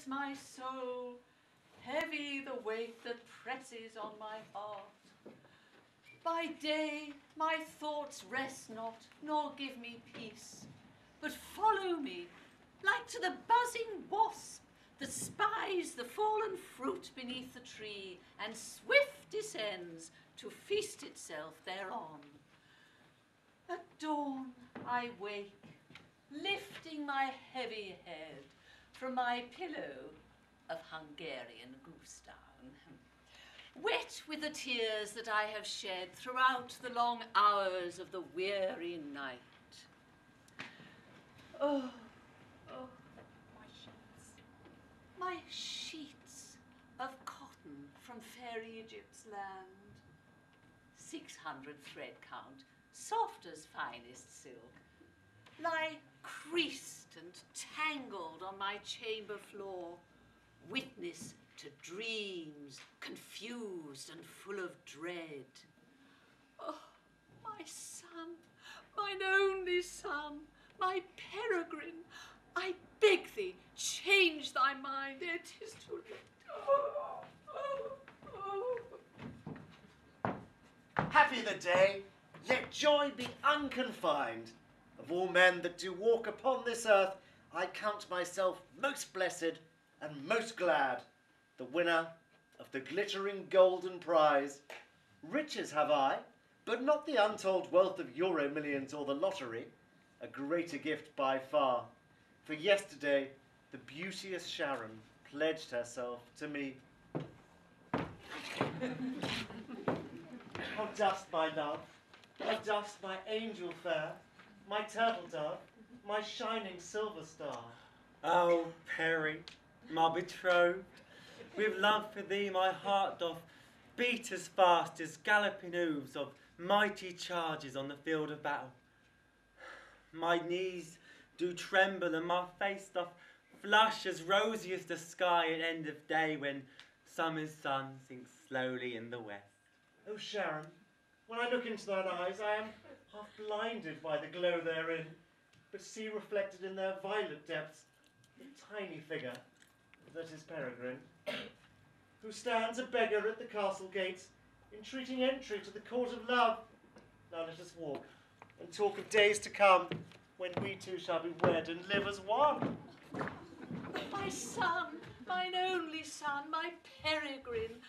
bless my soul, heavy the weight that presses on my heart. By day my thoughts rest not, nor give me peace, but follow me, like to the buzzing wasp that spies the fallen fruit beneath the tree, and swift descends to feast itself thereon. At dawn I wake, lifting my heavy head from my pillow of Hungarian goose down, wet with the tears that I have shed throughout the long hours of the weary night. Oh, oh, my sheets. My sheets of cotton from fair Egypt's land. 600 thread count, soft as finest silk, lie creased and tangled on my chamber floor, witness to dreams confused and full of dread. Oh, my son, mine only son, my Peregrine, I beg thee, change thy mind, ere 'tis too late. Oh, oh, oh. Happy the day, let joy be unconfined. Of all men that do walk upon this earth, I count myself most blessed and most glad, the winner of the glittering golden prize. Riches have I, but not the untold wealth of euro millions or the lottery, a greater gift by far. For yesterday, the beauteous Sharon pledged herself to me. How dost, my love? How dost, my angel fair? My turtle dove, my shining silver star. Oh, Perry, my betrothed, with love for thee my heart doth beat as fast as galloping hoofs of mighty chargers on the field of battle. My knees do tremble and my face doth flush as rosy as the sky at end of day when summer's sun sinks slowly in the west. Oh, Sharon, when I look into thine eyes, I am half blinded by the glow therein, but see reflected in their violet depths the tiny figure that is Peregrine, who stands a beggar at the castle gates, entreating entry to the court of love. Now let us walk, and talk of days to come, when we two shall be wed and live as one. My son, mine only son, my Peregrine,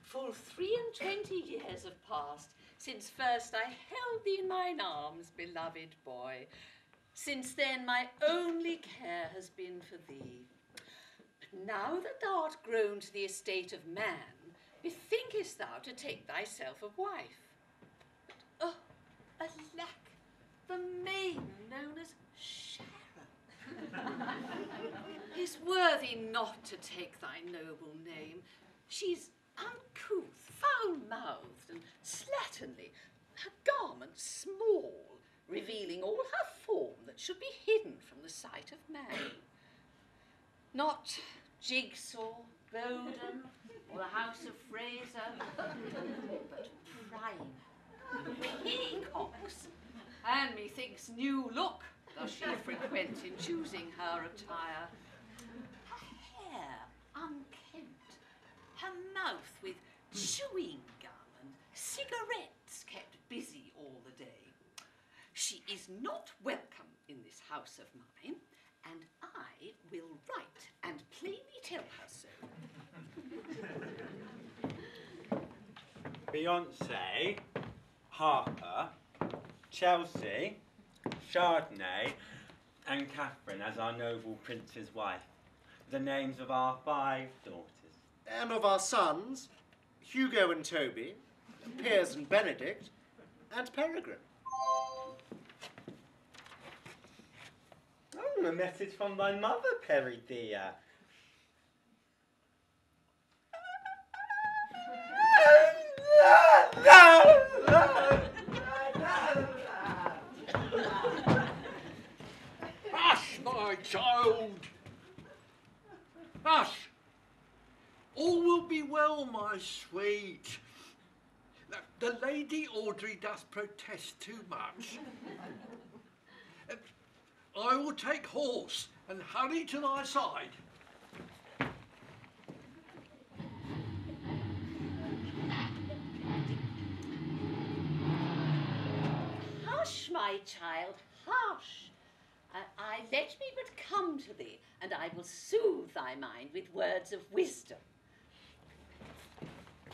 full 23 years have passed since first I held thee in mine arms, beloved boy. Since then my only care has been for thee. But now that thou art grown to the estate of man, bethinkest thou to take thyself a wife. But, oh, alack, the maiden known as Sharon is worthy not to take thy noble name. She's uncouth, foul-mouthed, and slatternly, her garments small, revealing all her form that should be hidden from the sight of man. Not Jigsaw, Bowden, or the House of Fraser, but Prime, peacocks, and methinks New Look does she frequent in choosing her attire. Her hair unkempt, her mouth with chewing gum and cigarettes kept busy all the day. She is not welcome in this house of mine, and I will write and plainly tell her so. Beyonce, Harper, Chelsea, Chardonnay, and Catherine as our noble prince's wife, the names of our 5 daughters. And of our sons, Hugo and Toby, Piers and Benedict, and Peregrine. Oh, a message from thy mother, Perry dear. Hush, my child! Hush! All will be well, my sweet. The Lady Audrey doth protest too much. I will take horse and hurry to thy side. child, hush. I let me but come to thee, and I will soothe thy mind with words of wisdom.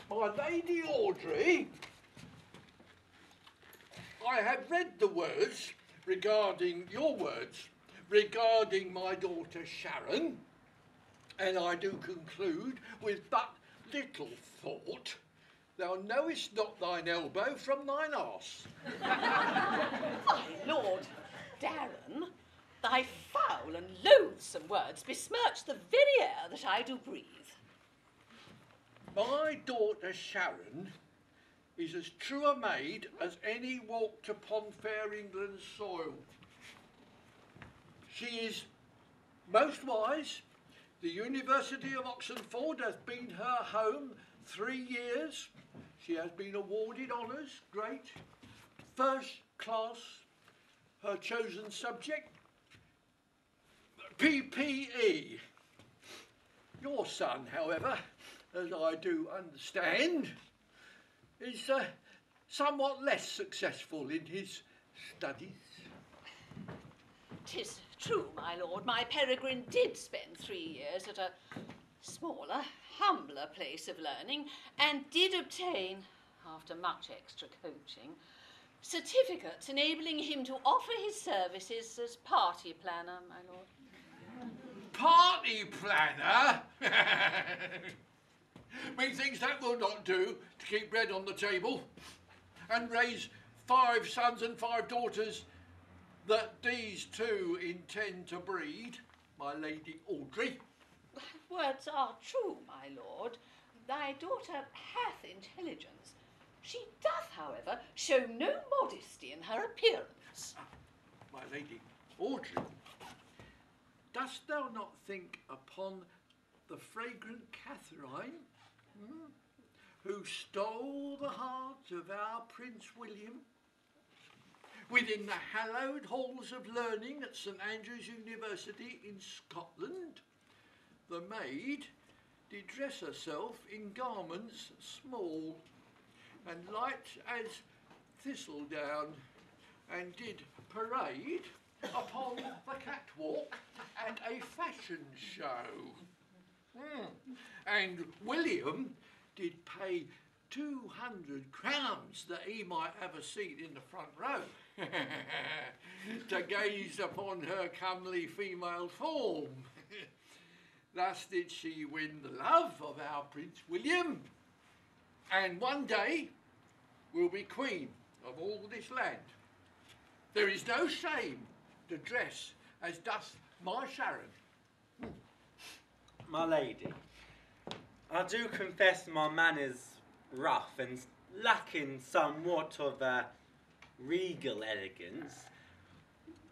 My Lady Audrey, I have read the words regarding your words regarding my daughter Sharon, and I do conclude with but little thought, thou knowest not thine elbow from thine arse. My lord, Darren, thy foul and loathsome words besmirch the very air that I do breathe. My daughter Sharon is as true a maid as any walked upon fair England's soil. She is most wise. The University of Oxenford has been her home 3 years. She has been awarded honours, great, first class, her chosen subject, PPE. Your son, however, as I do understand, is somewhat less successful in his studies. 'Tis true, my lord, my Peregrine did spend 3 years at a smaller, humbler place of learning, and did obtain, after much extra coaching, certificates enabling him to offer his services as party planner, my lord. Party planner? Methinks that will not do to keep bread on the table and raise 5 sons and 5 daughters that these 2 intend to breed, my Lady Audrey. Words are true, my lord. Thy daughter hath intelligence. She doth, however, show no modesty in her appearance. My Lady Audrey, dost thou not think upon the fragrant Catherine, who stole the heart of our Prince William? Within the hallowed halls of learning at St Andrews University in Scotland, the maid did dress herself in garments small and light as thistledown, and did parade upon the catwalk at a fashion show. And William did pay 200 crowns that he might have a seat in the front row to gaze upon her comely female form. Thus did she win the love of our Prince William, and one day will be queen of all this land. There is no shame to dress as doth my Sharon. My lady, I do confess my manners rough and lacking somewhat of regal elegance,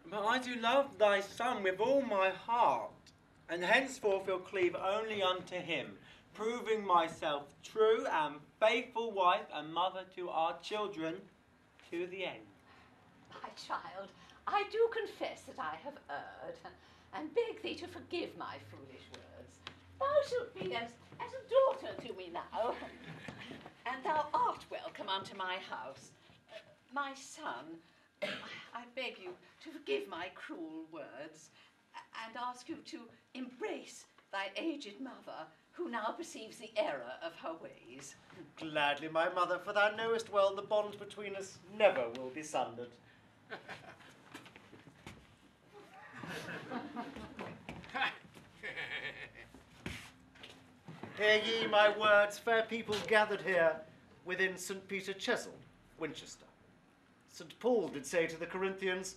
but I do love thy son with all my heart, and henceforth will cleave only unto him, proving myself true and faithful wife and mother to our children to the end. My child, I do confess that I have erred, and beg thee to forgive my foolish words. Thou shalt be as a daughter to me now, and thou art welcome unto my house. My son, I beg you to forgive my cruel words, and ask you to embrace thy aged mother, who now perceives the error of her ways. Gladly, my mother, for thou knowest well the bond between us never will be sundered. Hear ye my words, fair people gathered here within St. Peter Chesel, Winchester. St. Paul did say to the Corinthians,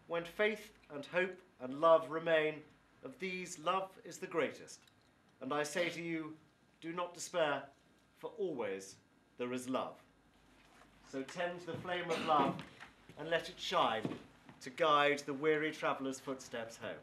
when faith and hope and love remain, of these love is the greatest. And I say to you, do not despair, for always there is love. So tend the flame of love and let it shine to guide the weary traveller's footsteps home.